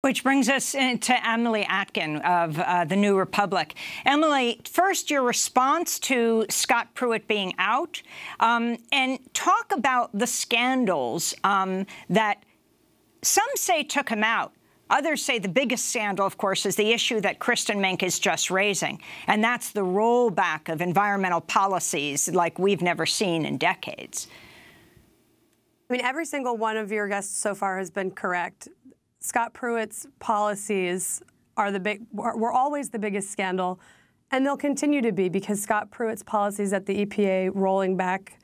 Which brings us to Emily Atkin of the New Republic. Emily, first, your response to Scott Pruitt being out, and talk about the scandals that some say took him out. Others say the biggest scandal, of course, is the issue that Kristin Mink is just raising, and that's the rollback of environmental policies like we've never seen in decades. I mean, every single one of your guests so far has been correct. Scott Pruitt's policies were always the biggest scandal, and they'll continue to be, because Scott Pruitt's policies at the EPA rolling back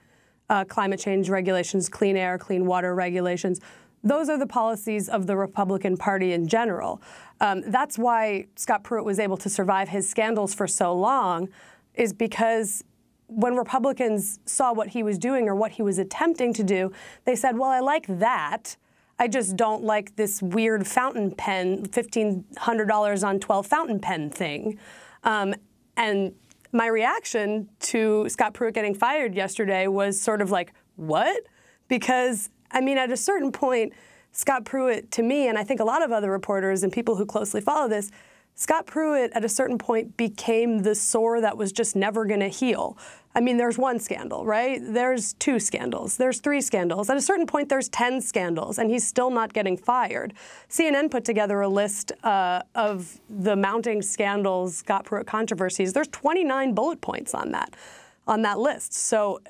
climate change regulations, clean air, clean water regulations, those are the policies of the Republican Party in general. That's why Scott Pruitt was able to survive his scandals for so long, is because when Republicans saw what he was doing or what he was attempting to do, they said, well, I like that. I just don't like this weird fountain pen, $1,500 on 12 fountain pen thing. And my reaction to Scott Pruitt getting fired yesterday was sort of like, what? Because, I mean, at a certain point, Scott Pruitt, to me, and I think a lot of other reporters and people who closely follow this, Scott Pruitt, at a certain point, became the sore that was just never going to heal. I mean, there's one scandal, right? There's 2 scandals. There's 3 scandals. At a certain point, there's 10 scandals, and he's still not getting fired. CNN put together a list of the mounting scandals, Scott Pruitt controversies. There's 29 bullet points on that list. So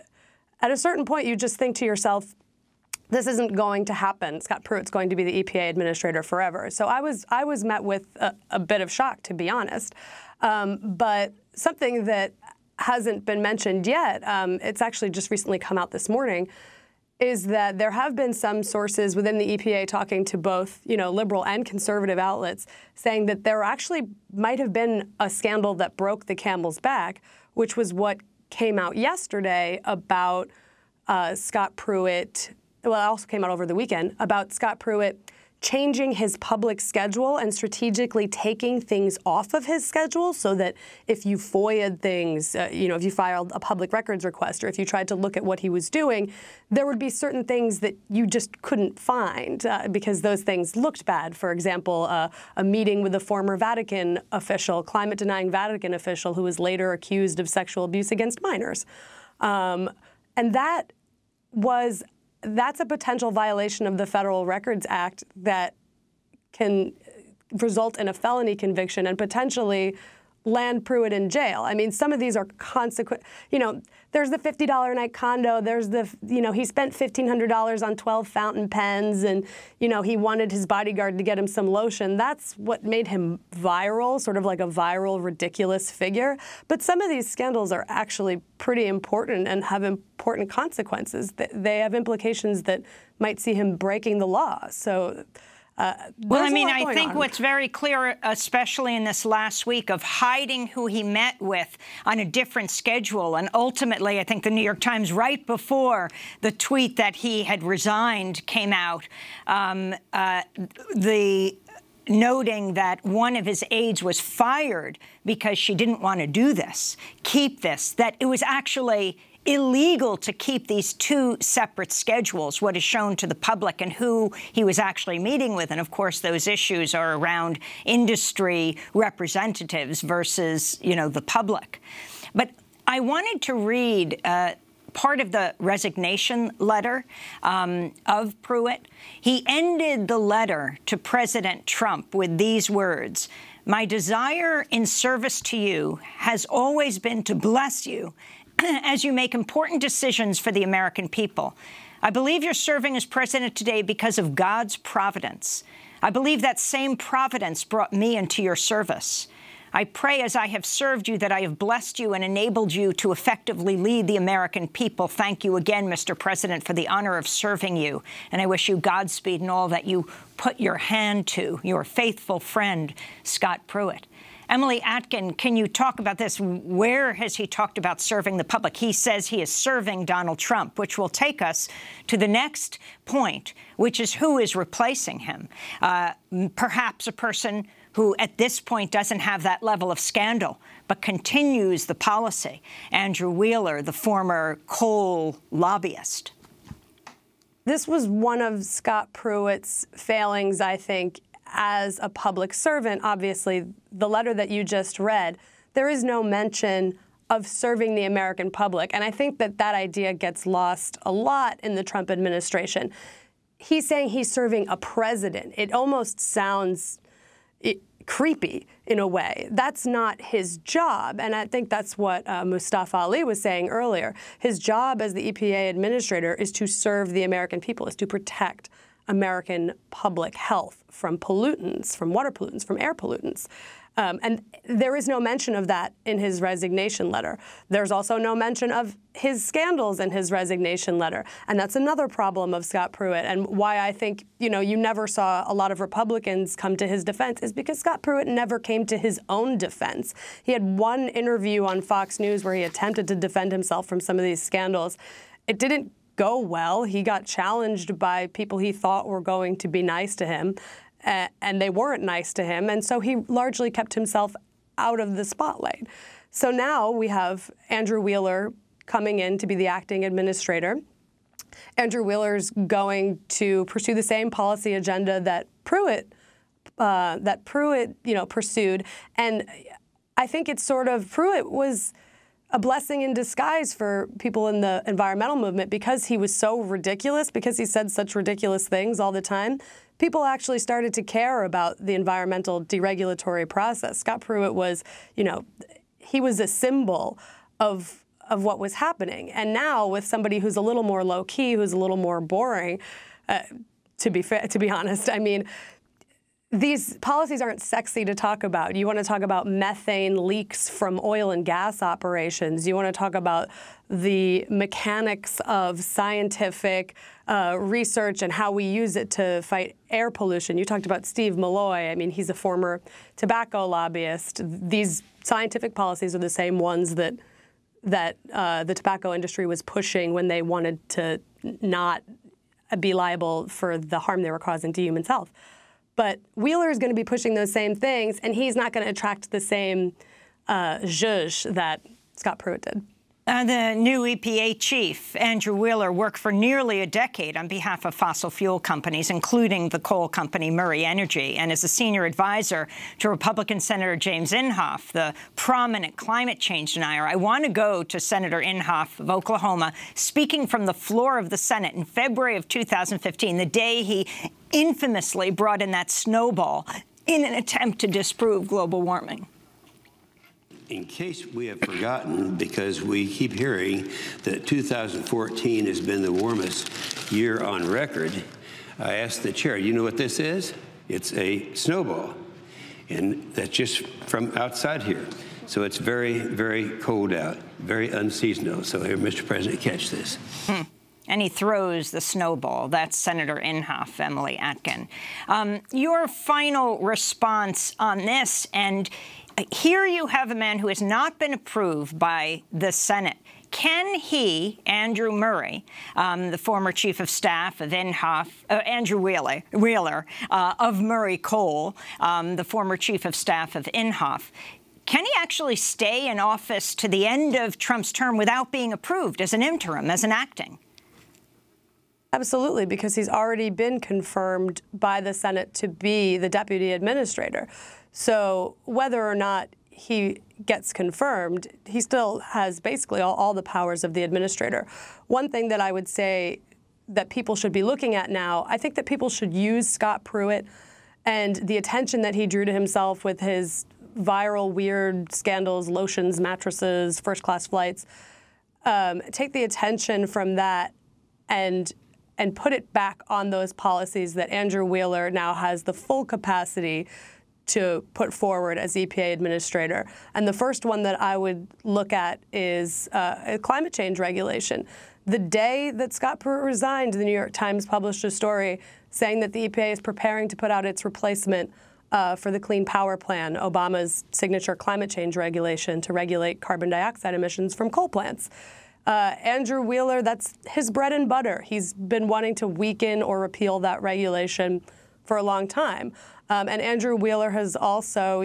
at a certain point, you just think to yourself, this isn't going to happen. Scott Pruitt's going to be the EPA administrator forever. So I was met with a bit of shock, to be honest. But something that hasn't been mentioned yet, it's actually just recently come out this morning, is that there have been some sources within the EPA talking to both, liberal and conservative outlets, saying that there actually might have been a scandal that broke the camel's back, which was what came out yesterday about Scott Pruitt. Well, it also came out over the weekend about Scott Pruitt changing his public schedule and strategically taking things off of his schedule so that if you FOIA'd things, if you filed a public records request or if you tried to look at what he was doing, there would be certain things that you just couldn't find because those things looked bad. For example, a meeting with a former Vatican official, climate-denying Vatican official who was later accused of sexual abuse against minors. And that's a potential violation of the Federal Records Act that can result in a felony conviction and potentially land Pruitt in jail. I mean, some of these are consequent. There's the $50 a night condo. There's the, he spent $1,500 on 12 fountain pens, and, he wanted his bodyguard to get him some lotion. That's what made him viral, sort of like a viral, ridiculous figure. But some of these scandals are actually pretty important and have important consequences. They have implications that might see him breaking the law. So. Well, I mean, I think what's very clear, especially in this last week, of hiding who he met with on a different schedule. And ultimately, I think the New York Times, right before the tweet that he had resigned came out, noting that one of his aides was fired because she didn't want to do this, keep this, that it was actually illegal to keep these 2 separate schedules, what is shown to the public and who he was actually meeting with. And of course, those issues are around industry representatives versus, the public. But I wanted to read part of the resignation letter of Pruitt. He ended the letter to President Trump with these words: "My desire in service to you has always been to bless you as you make important decisions for the American people. I believe you're serving as president today because of God's providence. I believe that same providence brought me into your service. I pray as I have served you that I have blessed you and enabled you to effectively lead the American people. Thank you again, Mr. President, for the honor of serving you. And I wish you Godspeed in all that you put your hand to. Your faithful friend, Scott Pruitt." Emily Atkin, can you talk about this? Where has he talked about serving the public? He says he is serving Donald Trump, which will take us to the next point, which is who is replacing him. Perhaps a person who at this point doesn't have that level of scandal, but continues the policy. Andrew Wheeler, the former coal lobbyist. This was one of Scott Pruitt's failings, I think, as a public servant, obviously, the letter that you just read, there is no mention of serving the American public. And I think that that idea gets lost a lot in the Trump administration. He's saying he's serving a president. It almost sounds creepy in a way. That's not his job. And I think that's what Mustafa Ali was saying earlier. His job as the EPA administrator is to serve the American people, is to protect American public health from pollutants, from water pollutants, from air pollutants. And there is no mention of that in his resignation letter. There's also no mention of his scandals in his resignation letter. And that's another problem of Scott Pruitt, and why I think, you never saw a lot of Republicans come to his defense is because Scott Pruitt never came to his own defense. He had one interview on Fox News where he attempted to defend himself from some of these scandals. It didn't go well. He got challenged by people he thought were going to be nice to him. And they weren't nice to him, and so he largely kept himself out of the spotlight. So now we have Andrew Wheeler coming in to be the acting administrator. Andrew Wheeler's going to pursue the same policy agenda that Pruitt pursued, and I think it's sort of Pruitt was a blessing in disguise for people in the environmental movement because he was so ridiculous, because he said such ridiculous things all the time. People actually started to care about the environmental deregulatory process. Scott Pruitt was, he was a symbol of what was happening. And now with somebody who's a little more low-key, who's a little more boring, to be honest, I mean, these policies aren't sexy to talk about. You want to talk about methane leaks from oil and gas operations. You want to talk about the mechanics of scientific research and how we use it to fight air pollution. You talked about Steve Malloy. I mean, he's a former tobacco lobbyist. These scientific policies are the same ones that the tobacco industry was pushing when they wanted to not be liable for the harm they were causing to human health. But Wheeler is going to be pushing those same things, and he's not going to attract the same zhuzh that Scott Pruitt did. The new EPA chief, Andrew Wheeler, worked for nearly a decade on behalf of fossil fuel companies, including the coal company Murray Energy, and is a senior advisor to Republican Senator James Inhofe, the prominent climate change denier. I want to go to Senator Inhofe of Oklahoma, speaking from the floor of the Senate in February of 2015, the day he infamously brought in that snowball in an attempt to disprove global warming. In case we have forgotten, because we keep hearing that 2014 has been the warmest year on record, I asked the chair, you know what this is? It's a snowball. And that's just from outside here. So it's very, very cold out, very unseasonal. So here, Mr. President, catch this. And he throws the snowball. That's Senator Inhofe, Emily Atkin. Your final response on this, and here you have a man who has not been approved by the Senate. Can he, Andrew Murray, the former chief of staff of Inhofe, Andrew Wheeler of Murray Coal, the former chief of staff of Inhofe, can he actually stay in office to the end of Trump's term without being approved as an interim, as an acting? Absolutely, because he's already been confirmed by the Senate to be the deputy administrator. So whether or not he gets confirmed, he still has basically all the powers of the administrator. One thing that I would say that people should be looking at now, I think that people should use Scott Pruitt and the attention that he drew to himself with his viral, weird scandals, lotions, mattresses, first-class flights, take the attention from that and put it back on those policies that Andrew Wheeler now has the full capacity to put forward as EPA administrator. And the first one that I would look at is climate change regulation. The day that Scott Pruitt resigned, the New York Times published a story saying that the EPA is preparing to put out its replacement for the Clean Power Plan, Obama's signature climate change regulation to regulate carbon dioxide emissions from coal plants. Andrew Wheeler, that's his bread and butter. He's been wanting to weaken or repeal that regulation for a long time. And Andrew Wheeler has also,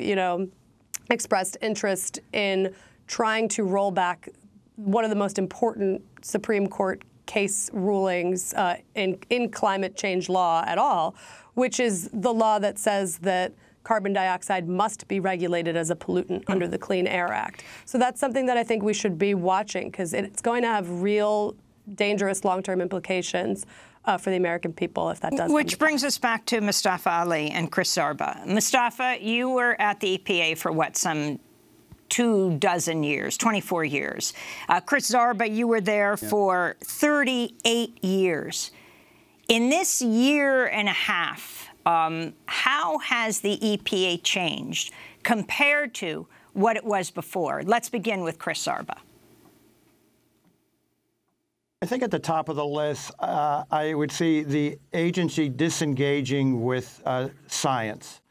expressed interest in trying to roll back one of the most important Supreme Court case rulings in climate change law at all, which is the law that says that carbon dioxide must be regulated as a pollutant under the Clean Air Act. So that's something that I think we should be watching, because it's going to have real dangerous long-term implications for the American people if that does. Which brings us back to Mustafa Ali and Chris Zarba. Mustafa, you were at the EPA for what, some 24 years. Chris Zarba, you were there for 38 years. In this year and a half, how has the EPA changed compared to what it was before? Let's begin with Chris Zarba. I think at the top of the list, I would see the agency disengaging with science.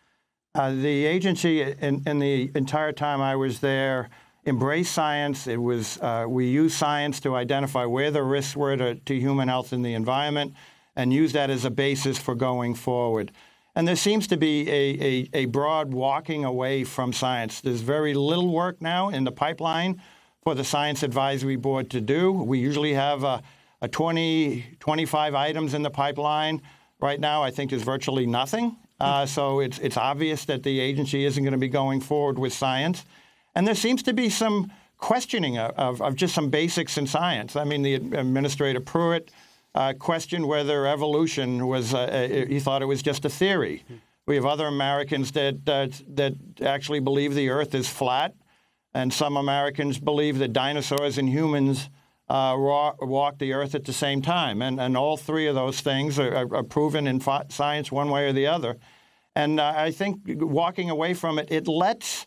The agency, in the entire time I was there, embraced science. It was we used science to identify where the risks were to human health and the environment, and use that as a basis for going forward. And there seems to be a broad walking away from science. There's very little work now in the pipeline for the Science Advisory Board to do. We usually have 25 items in the pipeline. Right now, I think there's virtually nothing. So it's obvious that the agency isn't going to be going forward with science. And there seems to be some questioning of just some basics in science. I mean, the Administrator Pruitt questioned whether evolution was, he thought it was just a theory. We have other Americans that actually believe the Earth is flat. And some Americans believe that dinosaurs and humans walked the Earth at the same time. And all three of those things are proven in science one way or the other. And I think walking away from it, it lets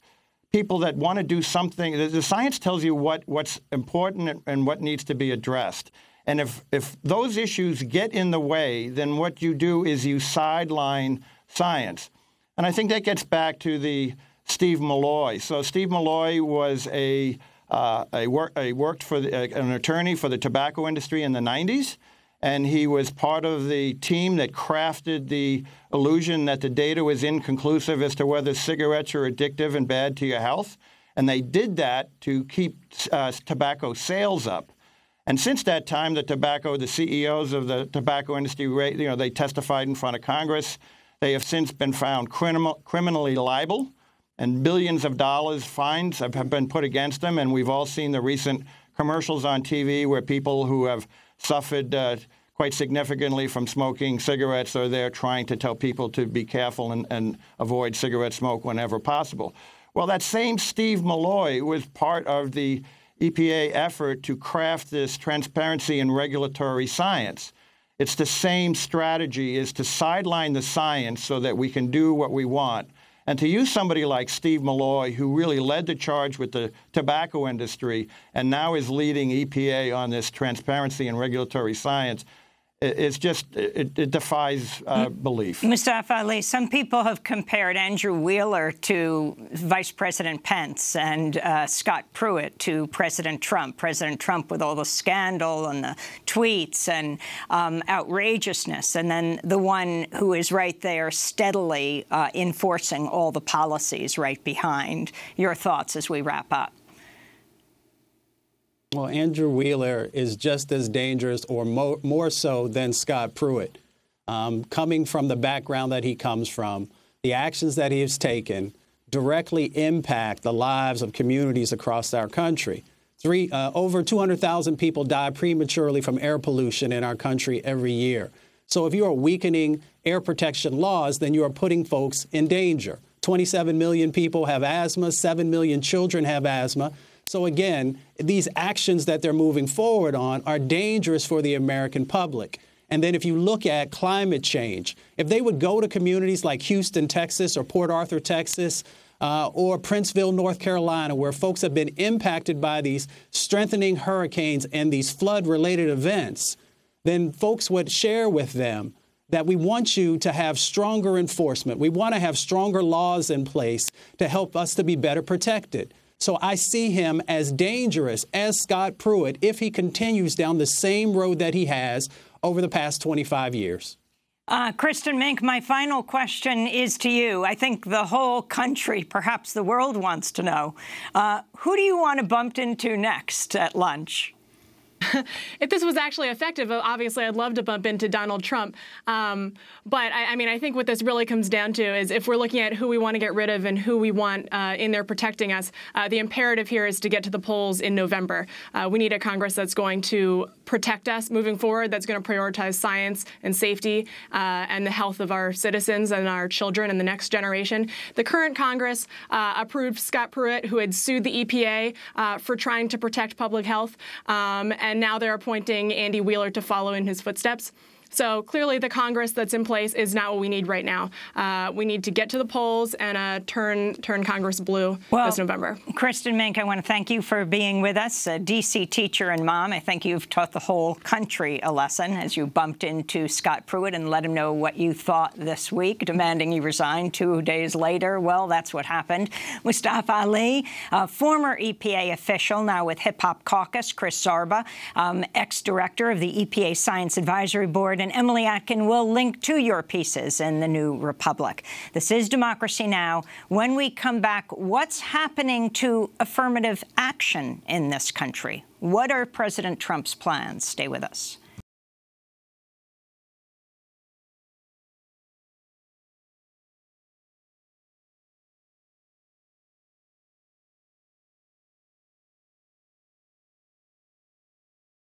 people that want to do something, the science tells you what's important and what needs to be addressed. And if those issues get in the way, then what you do is you sideline science. And I think that gets back to the Steve Malloy. So Steve Malloy was worked for an attorney for the tobacco industry in the 90s, and he was part of the team that crafted the illusion that the data was inconclusive as to whether cigarettes are addictive and bad to your health. And they did that to keep tobacco sales up. And since that time, the CEOs of the tobacco industry, they testified in front of Congress. They have since been found criminally liable, and billions of dollars fines have been put against them. And we've all seen the recent commercials on TV where people who have suffered quite significantly from smoking cigarettes are there trying to tell people to be careful and avoid cigarette smoke whenever possible. Well, that same Steve Malloy was part of the EPA effort to craft this transparency and regulatory science. It's the same strategy, is to sideline the science so that we can do what we want. And to use somebody like Steve Malloy, who really led the charge with the tobacco industry and now is leading EPA on this transparency and regulatory science, it defies belief. Mustafa Ali, some people have compared Andrew Wheeler to Vice President Pence and Scott Pruitt to President Trump. President Trump with all the scandal and the tweets and outrageousness, and then the one who is right there steadily enforcing all the policies right behind. Your thoughts as we wrap up. Well, Andrew Wheeler is just as dangerous or more so than Scott Pruitt. Coming from the background that he comes from, the actions that he has taken directly impact the lives of communities across our country. Over 200,000 people die prematurely from air pollution in our country every year. So if you are weakening air protection laws, then you are putting folks in danger. 27 million people have asthma, 7 million children have asthma. So again, these actions that they're moving forward on are dangerous for the American public. And then if you look at climate change, if they would go to communities like Houston, Texas, or Port Arthur, Texas, or Princeville, North Carolina, where folks have been impacted by these strengthening hurricanes and these flood-related events, then folks would share with them that we want you to have stronger enforcement. We want to have stronger laws in place to help us to be better protected. So I see him as dangerous as Scott Pruitt if he continues down the same road that he has over the past 25 years. Kristin Mink, my final question is to you. I think the whole country, perhaps the world, wants to know, who do you want to bump into next at lunch? if this was actually effective, obviously I'd love to bump into Donald Trump. But I mean, I think what this really comes down to is if we're looking at who we want to get rid of and who we want in there protecting us, the imperative here is to get to the polls in November. We need a Congress that's going to protect us moving forward, that's going to prioritize science and safety and the health of our citizens and our children and the next generation. The current Congress approved Scott Pruitt, who had sued the EPA for trying to protect public health, and now they're appointing Andy Wheeler to follow in his footsteps. So clearly the Congress that's in place is not what we need right now. We need to get to the polls and turn Congress blue this November. Kristin Mink, I want to thank you for being with us, a D.C. teacher and mom. I think you've taught the whole country a lesson as you bumped into Scott Pruitt and let him know what you thought this week, demanding he resign 2 days later. Well, that's what happened. Mustafa Ali, a former EPA official, now with Hip Hop Caucus, Chris Zarba, ex-director of the EPA Science Advisory Board, and Emily Atkin will link to your pieces in the New Republic. This is Democracy Now! When we come back, what's happening to affirmative action in this country? What are President Trump's plans? Stay with us.